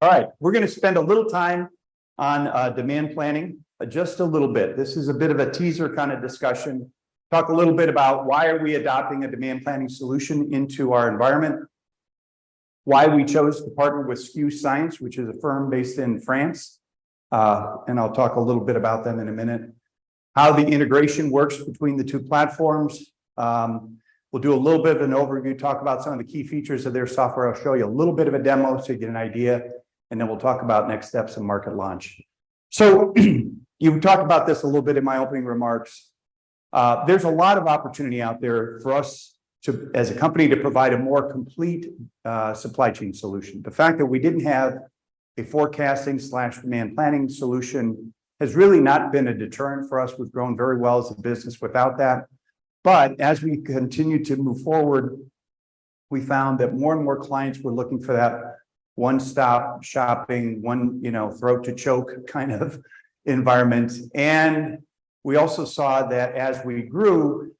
All right, we're going to spend a little time on demand planning, just a little bit. This is a bit of a teaser kind of discussion. Talk a little bit about why are we adopting a demand planning solution into our environment, why we chose to partner with SKU Science, which is a firm based in France. And I'll talk a little bit about them in a minute. How the integration works between the two platforms. We'll do a little bit of an overview, talk about some of the key features of their software. I'll show you a little bit of a demo so you get an idea, and then we'll talk about next steps and market launch. So you talked about this a little bit in my opening remarks. There's a lot of opportunity out there for us to, as a company, to provide a more complete supply chain solution. The fact that we didn't have a forecasting / demand planning solution has really not been a deterrent for us. We've grown very well as a business without that. But as we continue to move forward, we found that more and more clients were looking for that one-stop shopping, throat to choke kind of environment. And we also saw that as we grew,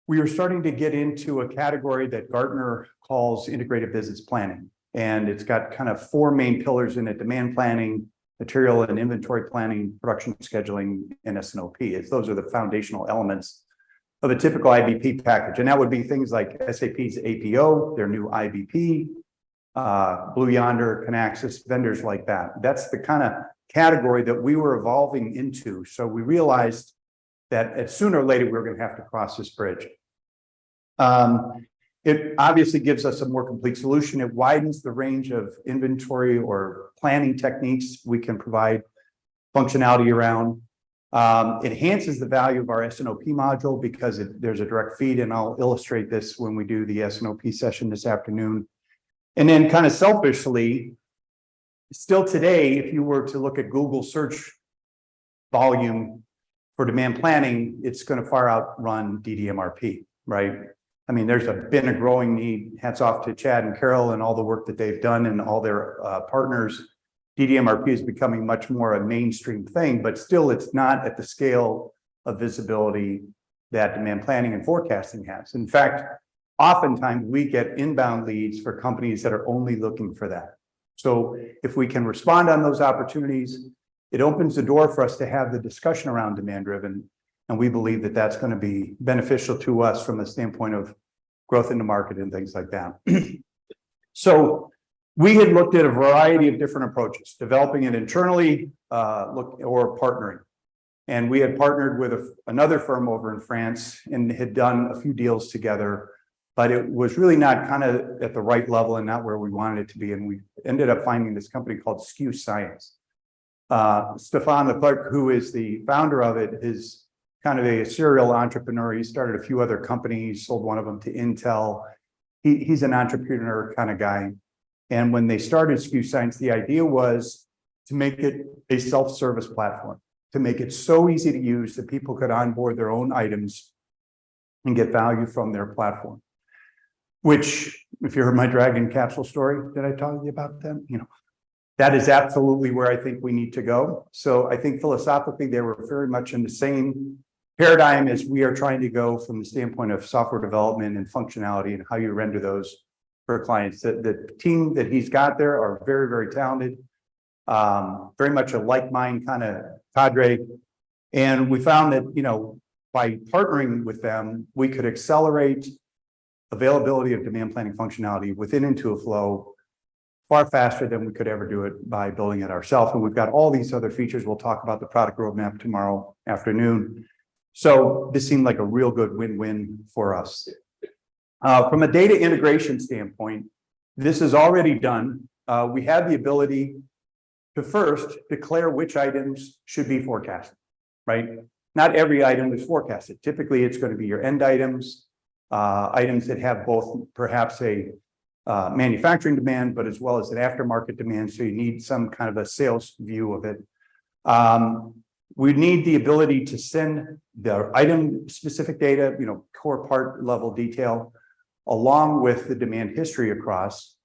we were starting to get into a category that Gartner calls integrated business planning. And it's got kind of four main pillars in it: demand planning, material and inventory planning, production scheduling, and S&OP. Those are the foundational elements of a typical IBP package. And that would be things like SAP's APO, their new IBP, Blue Yonder, Kinaxis, vendors like that. That's the kind of category that we were evolving into. So we realized that sooner or later we were going to have to cross this bridge. It obviously gives us a more complete solution. It widens the range of inventory or planning techniques we can provide functionality around. Enhances the value of our S&OP module because there's a direct feed, and I'll illustrate this when we do the S&OP session this afternoon. And then kind of selfishly, still today, if you were to look at Google search volume for demand planning, it's going to far outrun DDMRP, right? I mean, there's been a growing need. Hats off to Chad and Carol and all the work that they've done and all their partners. DDMRP is becoming much more a mainstream thing, but still it's not at the scale of visibility that demand planning and forecasting has. In fact, oftentimes we get inbound leads for companies that are only looking for that. So if we can respond on those opportunities, it opens the door for us to have the discussion around demand driven. And we believe that that's going to be beneficial to us from the standpoint of growth in the market and things like that. So we had looked at a variety of different approaches, developing it internally or partnering. And we had partnered with another firm over in France and had done a few deals together, but it was really not kind of at the right level and not where we wanted it to be. And we ended up finding this company called SKU Science. Stefan Leclerc, who is the founder of it, is kind of a serial entrepreneur. He started a few other companies, sold one of them to Intel. He's an entrepreneur kind of guy. And when they started SKU Science, the idea was to make it a self-service platform, to make it so easy to use that people could onboard their own items and get value from their platform. Which, if you heard my Dragon capsule story, did I tell you about them? That is absolutely where I think we need to go. So I think philosophically, they were very much in the same paradigm as we are trying to go from the standpoint of software development and functionality and how you render those for clients. The team that he's got there are very, very talented, very much a like-mind kind of cadre. And we found that, by partnering with them, we could accelerate availability of demand planning functionality within Intuiflow far faster than we could ever do it by building it ourselves. And we've got all these other features. We'll talk about the product roadmap tomorrow afternoon. So this seemed like a real good win-win for us. From a data integration standpoint, this is already done. We have the ability to first declare which items should be forecasted, right? Not every item is forecasted. Typically, it's going to be your end items, items that have both perhaps a manufacturing demand, but as well as an aftermarket demand. So you need some kind of a sales view of it. We need the ability to send the item specific data, core part level detail, along with the demand history across,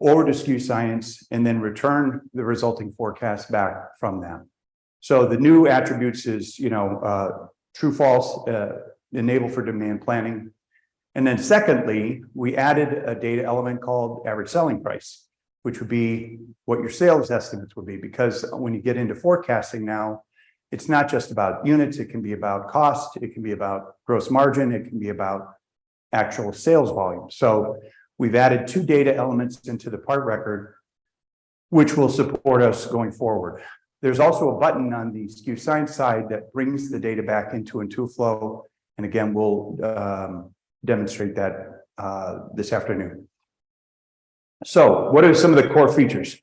over to SKU Science, and then return the resulting forecast back from them. So the new attributes is, true, false, enable for demand planning. And then secondly, we added a data element called average selling price, which would be what your sales estimates would be. Because when you get into forecasting now, it's not just about units, it can be about cost, it can be about gross margin, it can be about actual sales volume. So we've added 2 data elements into the part record, which will support us going forward. There's also a button on the SKU Science side that brings the data back into Intuiflow. And again, we'll demonstrate that this afternoon. So what are some of the core features?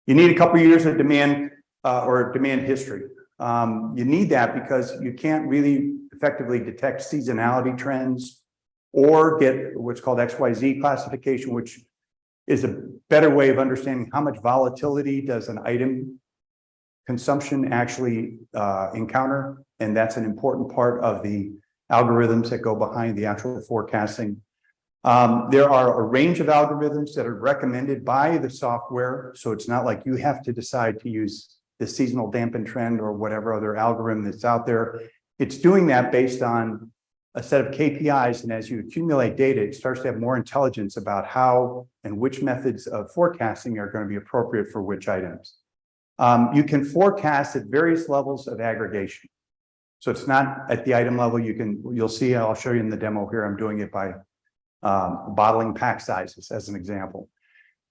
You need a couple of years of demand or demand history. You need that because you can't really effectively detect seasonality trends or get what's called XYZ classification, which is a better way of understanding how much volatility does an item consumption actually encounter. And that's an important part of the algorithms that go behind the actual forecasting. There are a range of algorithms that are recommended by the software. So it's not like you have to decide to use the seasonal dampen trend or whatever other algorithm that's out there. It's doing that based on a set of KPIs. And as you accumulate data, it starts to have more intelligence about how and which methods of forecasting are going to be appropriate for which items. You can forecast at various levels of aggregation. So it's not at the item level. You'll see, I'll show you in the demo here, I'm doing it by bottling pack sizes as an example.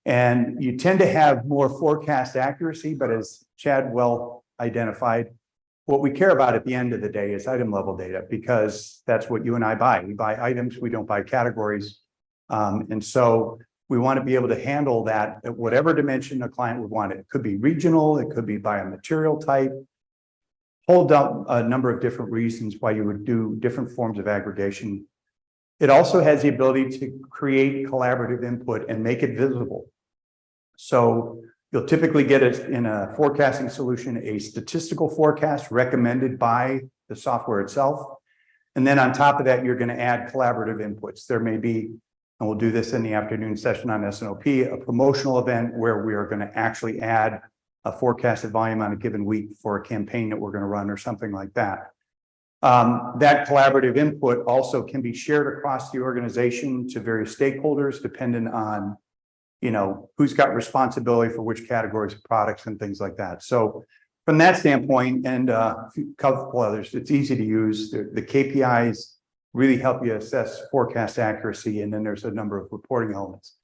And you tend to have more forecast accuracy, but as Chad well identified, what we care about at the end of the day is item level data, because that's what you and I buy. We buy items, we don't buy categories. And so we want to be able to handle that at whatever dimension a client would want it. It could be regional, it could be by a material type, hold up a number of different reasons why you would do different forms of aggregation. It also has the ability to create collaborative input and make it visible. So you'll typically get in a forecasting solution, a statistical forecast recommended by the software itself. And then on top of that, you're going to add collaborative inputs. There may be, and we'll do this in the afternoon session on S&OP, a promotional event where we are going to actually add a forecasted volume on a given week for a campaign that we're going to run or something like that. That collaborative input also can be shared across the organization to various stakeholders, depending on, who's got responsibility for which categories of products and things like that. So from that standpoint, and a couple others, it's easy to use. The KPIs really help you assess forecast accuracy, and then there's a number of reporting elements.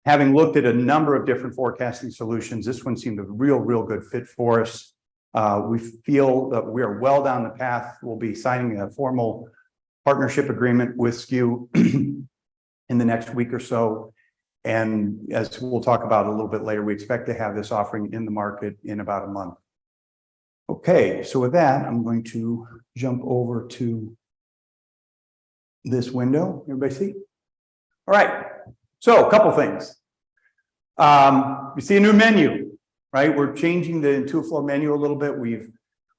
Having looked at a number of different forecasting solutions, this one seemed a real good fit for us. We feel that we are well down the path. We'll be signing a formal partnership agreement with SKU in the next week or so. And as we'll talk about a little bit later, we expect to have this offering in the market in about a month. Okay, so with that, I'm going to jump over to this window. Everybody see? All right, so a couple things. You see a new menu, right? We're changing the Intuiflow menu a little bit. We've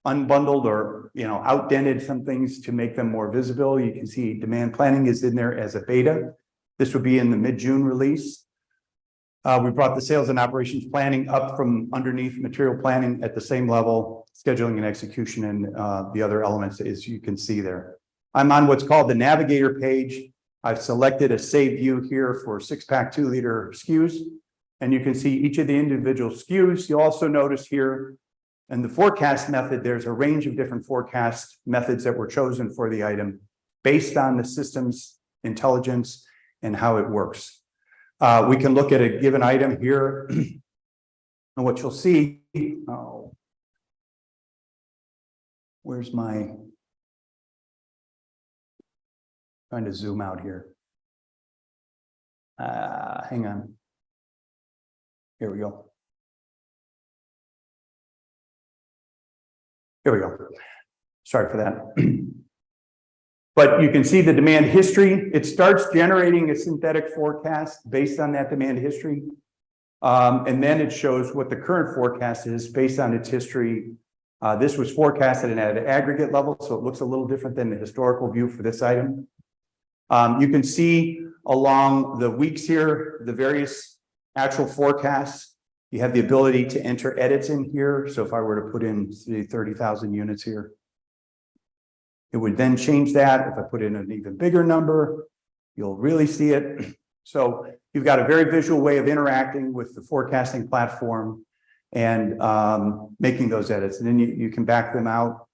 unbundled or outdented some things to make them more visible. You can see demand planning is in there as a beta. This would be in the mid-June release. We brought the sales and operations planning up from underneath material planning at the same level, scheduling and execution, and the other elements, as you can see there. I'm on what's called the navigator page. I've selected a save view here for 6-pack 2-liter SKUs, and you can see each of the individual SKUs. You'll also notice here in the forecast method, there's a range of different forecast methods that were chosen for the item based on the system's intelligence and how it works. We can look at a given item here, and what you'll see, where's my, trying to zoom out here. Hang on. Here we go. Here we go. Sorry for that. But you can see the demand history. It starts generating a synthetic forecast based on that demand history. And then it shows what the current forecast is based on its history. This was forecasted at an aggregate level, so it looks a little different than the historical view for this item. You can see along the weeks here, the various actual forecasts. You have the ability to enter edits in here. So if I were to put in, say, 30,000 units here, it would then change that. If I put in an even bigger number, you'll really see it. So you've got a very visual way of interacting with the forecasting platform and making those edits. And then you can back them out.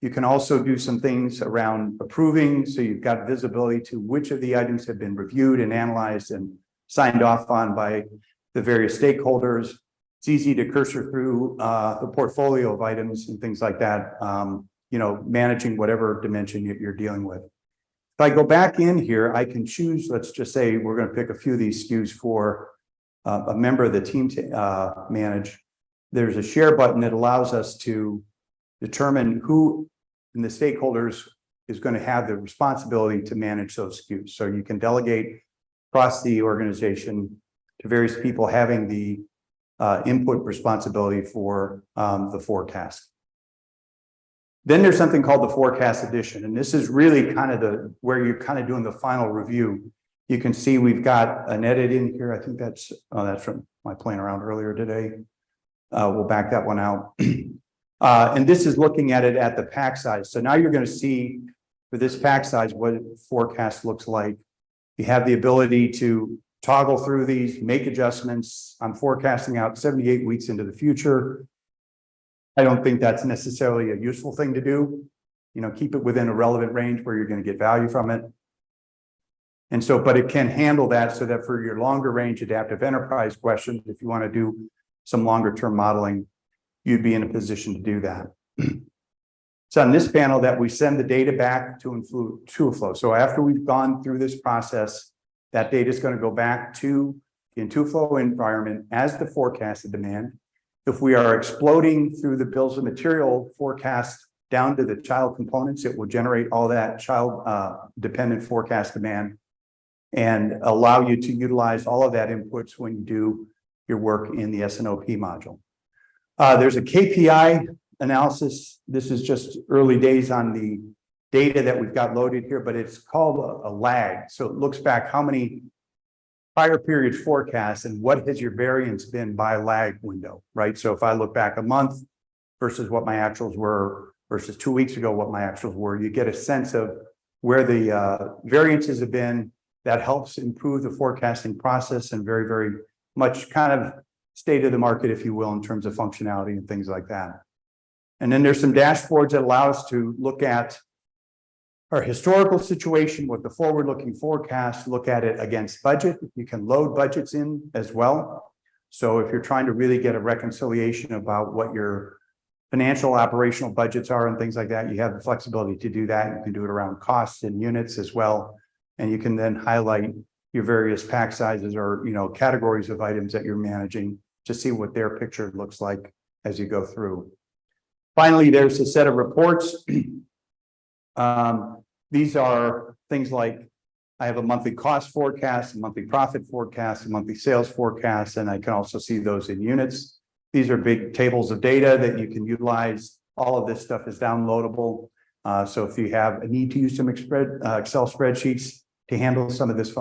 You can also do some things around approving. So you've got visibility to which of the items have been reviewed and analyzed and signed off on by the various stakeholders. It's easy to cursor through the portfolio of items and things like that, managing whatever dimension you're dealing with. If I go back in here, I can choose, let's just say we're going to pick a few of these SKUs for a member of the team to manage. There's a share button that allows us to determine who in the stakeholders is going to have the responsibility to manage those SKUs. So you can delegate across the organization to various people having the input responsibility for the forecast. Then there's something called the forecast edition, and this is really kind of where you're kind of doing the final review. You can see we've got an edit in here. I think that's from my playing around earlier today. We'll back that one out. And this is looking at it at the pack size. So now you're going to see for this pack size what forecast looks like. You have the ability to toggle through these, make adjustments. I'm forecasting out 78 weeks into the future. I don't think that's necessarily a useful thing to do. Keep it within a relevant range where you're going to get value from it. And so, but it can handle that so that for your longer range adaptive enterprise questions, if you want to do some longer term modeling, you'd be in a position to do that. So on this panel that we send the data back to Intuiflow. So after we've gone through this process, that data is going to go back to the Intuiflow environment as the forecasted demand. If we are exploding through the bills of material forecast down to the child components, it will generate all that child dependent forecast demand and allow you to utilize all of that inputs when you do your work in the S&OP module. There's a KPI analysis. This is just early days on the data that we've got loaded here, but it's called a lag. So it looks back how many prior period forecasts and what has your variance been by lag window, right? So if I look back a month versus what my actuals were versus 2 weeks ago, what my actuals were, you get a sense of where the variances have been. That helps improve the forecasting process and very, very much kind of state of the market, if you will, in terms of functionality and things like that. And then there's some dashboards that allow us to look at our historical situation with the forward-looking forecast, look at it against budget. You can load budgets in as well. So if you're trying to really get a reconciliation about what your financial operational budgets are and things like that, you have the flexibility to do that. You can do it around costs and units as well. And you can then highlight your various pack sizes or categories of items that you're managing to see what their picture looks like as you go through. Finally, there's a set of reports. These are things like I have a monthly cost forecast, a monthly profit forecast, a monthly sales forecast, and I can also see those in units. These are big tables of data that you can utilize. All of this stuff is downloadable. So if you have a need to use some Excel spreadsheets to handle some of this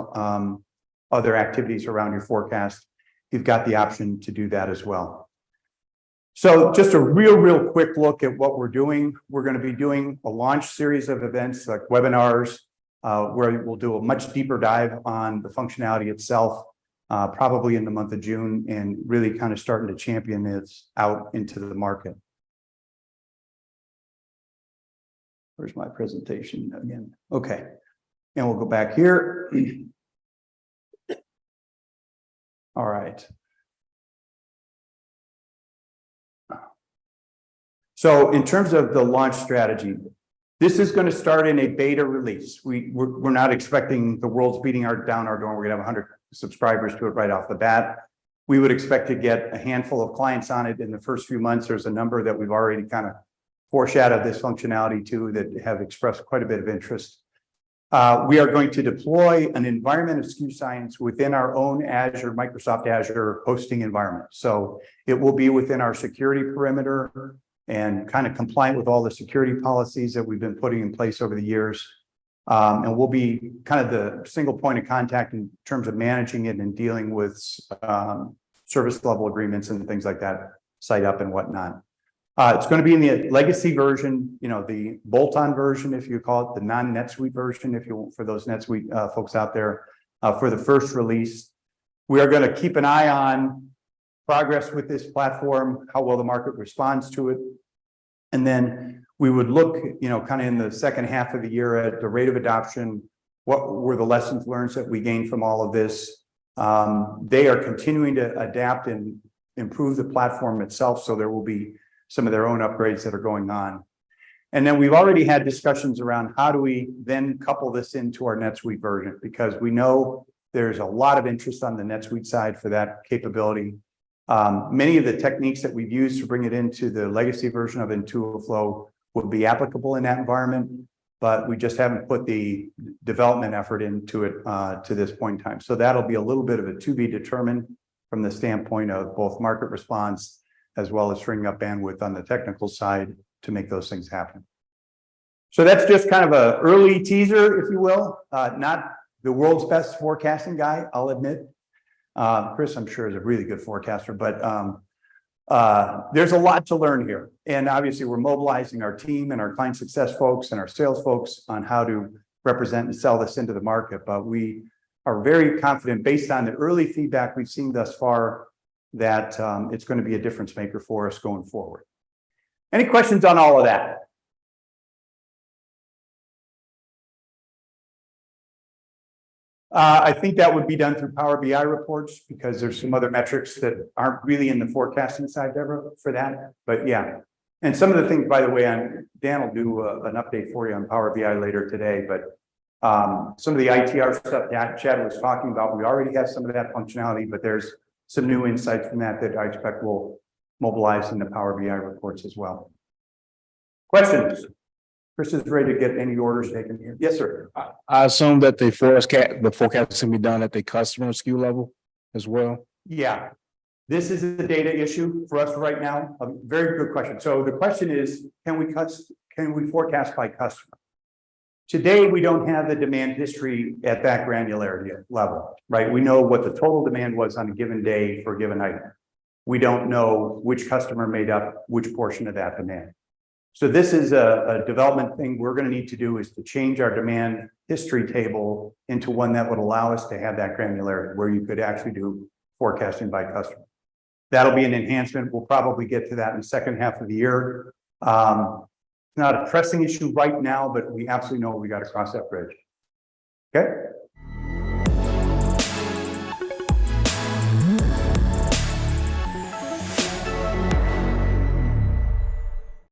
other activities around your forecast, you've got the option to do that as well. So just a real quick look at what we're doing. We're going to be doing a launch series of events like webinars, where we'll do a much deeper dive on the functionality itself, probably in the month of June, and really kind of starting to champion this out into the market. Where's my presentation again? Okay, and we'll go back here. All right. So in terms of the launch strategy, this is going to start in a beta release. We're not expecting the world's beating down our door. We're going to have 100 subscribers to it right off the bat. We would expect to get a handful of clients on it in the first few months. There's a number that we've already kind of foreshadowed this functionality to that have expressed quite a bit of interest. We are going to deploy an environment of SKU Science within our own Azure, Microsoft Azure hosting environment. So it will be within our security perimeter and kind of compliant with all the security policies that we've been putting in place over the years. And we'll be kind of the single point of contact in terms of managing it and dealing with service level agreements and things like that, site up and whatnot. It's going to be in the legacy version, the bolt-on version, if you call it, the non-NetSuite version, if you want, for those NetSuite folks out there, for the first release. We are going to keep an eye on progress with this platform, how well the market responds to it. And then we would look, kind of in the second half of the year at the rate of adoption. What were the lessons learned that we gained from all of this? They are continuing to adapt and improve the platform itself. So there will be some of their own upgrades that are going on. And then we've already had discussions around how do we then couple this into our NetSuite version, because we know there's a lot of interest on the NetSuite side for that capability. Many of the techniques that we've used to bring it into the legacy version of Intuiflow would be applicable in that environment, but we just haven't put the development effort into it to this point in time. So that'll be a little bit of a to be determined from the standpoint of both market response as well as freeing up bandwidth on the technical side to make those things happen. So that's just kind of an early teaser, if you will. Not the world's best forecasting guy, I'll admit. Chris, I'm sure, is a really good forecaster, but there's a lot to learn here. And obviously, we're mobilizing our team and our client success folks and our sales folks on how to represent and sell this into the market. But we are very confident, based on the early feedback we've seen thus far, that it's going to be a difference maker for us going forward. Any questions on all of that? I think that would be done through Power BI reports, because there's some other metrics that aren't really in the forecasting side, Deborah, for that. But yeah, and some of the things, by the way, Dan will do an update for you on Power BI later today. But some of the ITR stuff that Chad was talking about, we already have some of that functionality, but there's some new insights from that I expect will mobilize in the Power BI reports as well. Questions? Chris is ready to get any orders taken here. Yes, sir. I assume that the forecast can be done at the customer SKU level as well. Yeah, this is a data issue for us right now. A very good question. So the question is, can we forecast by customer? Today, we don't have the demand history at that granularity level, right? We know what the total demand was on a given day for a given item. We don't know which customer made up which portion of that demand. So this is a development thing we're going to need to do, is to change our demand history table into one that would allow us to have that granularity where you could actually do forecasting by customer. That'll be an enhancement. We'll probably get to that in the second half of the year. Not a pressing issue right now, but we absolutely know we got to cross that bridge. Okay.